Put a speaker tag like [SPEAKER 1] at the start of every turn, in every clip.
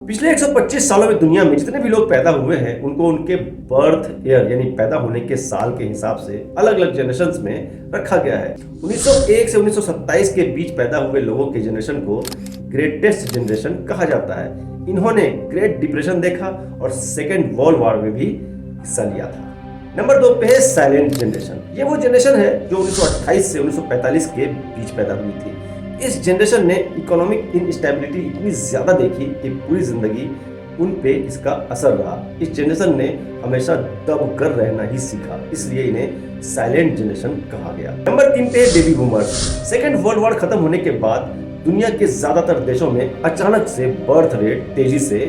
[SPEAKER 1] पिछले 125 सालों में दुनिया में जितने भी लोग पैदा हुए हैं उनको उनके बर्थ ईयर यानी पैदा होने के साल के हिसाब से अलग अलग जनरेशन्स में रखा गया है। 1901 से 1927 के बीच पैदा हुए लोगों के जनरेशन को ग्रेटेस्ट जनरेशन कहा जाता है। इन्होंने ग्रेट डिप्रेशन देखा और सेकेंड वर्ल्ड वॉर में भी हिस्सा लिया था। नंबर 2 पे है साइलेंट जनरेशन। ये वो जनरेशन है जो 1928 से 1945 के बीच पैदा हुई थी। इस जनरेशन ने इकोनॉमिक इनस्टेबिलिटी इतनी ज़्यादा देखी कि पूरी ज़िंदगी उन पे इसका असर रहा। इस जनरेशन ने हमेशा दब कर रहना ही सीखा, इसलिए इन्हें साइलेंट जनरेशन कहा गया। नंबर 3 पे baby boomers. Second world war खत्म होने के बाद दुनिया के ज़्यादातर देशों में अचानक से बर्थ रेट तेजी से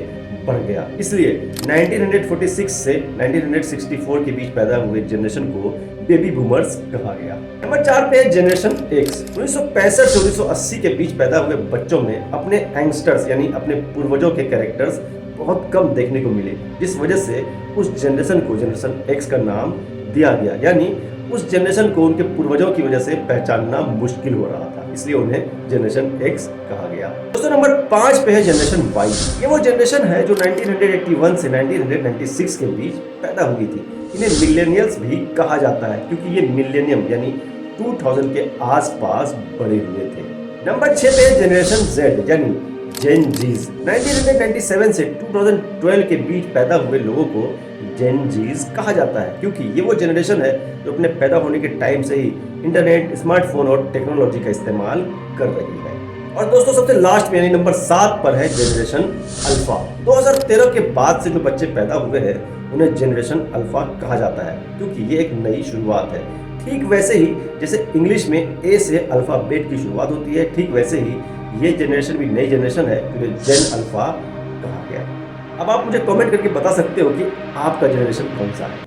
[SPEAKER 1] बढ़ गया, इसलिए 1946 से 1964 के बीच पैदा हुए जनरेशन को बेबी बूमर्स कहा गया। नंबर 4 पे है जनरेशन एक्स। 1965 से 1980 के बीच पैदा हुए बच्चों में अपने एंगस्टर्स यानी अपने पूर्वजों के कैरेक्टर्स बहुत कम देखने को मिले, जिस वजह से उस जनरेशन को जनरेशन एक्स का नाम दिया गया, यानी उस जनरेशन को उनके पूर्वजों की वजह से पहचानना मुश्किल हो रहा था, इसलिए उन्हें जनरेशन एक्स कहा गया। दोस्तों नंबर 5 पे है जनरेशन वाई। ये वो जनरेशन है जो 1981 से 1996 के बीच पैदा हुई थी। इन्हें मिलेनियल्स भी कहा जाता है क्योंकि ये मिलेनियम यानी 2000 के आसपास बड़े हुए थे। नंबर 6 पे है जनरेशन जेड यानी जेन जीज। 1997 से 2012 के बीच पैदा हुए लोगों को जेन जीज कहा जाता है क्योंकि ये वो जनरेशन है जो अपने पैदा होने के टाइम से ही इंटरनेट, स्मार्टफोन और टेक्नोलॉजी का इस्तेमाल कर रही है। और दोस्तों सबसे लास्ट में यानी नंबर 7 पर है जनरेशन अल्फा। 2013 के बाद से जो बच्चे पैदा हुए हैं उन्हें जनरेशन अल्फा कहा जाता है क्योंकि ये एक नई शुरुआत है। ठीक वैसे ही जैसे इंग्लिश में ए से अल्फाबेट की शुरुआत होती है, ठीक वैसे ही ये जनरेशन भी नई जनरेशन है जो जेन अल्फा कहा गया। अब आप मुझे कमेंट करके बता सकते हो कि आपका जनरेशन कौन सा है।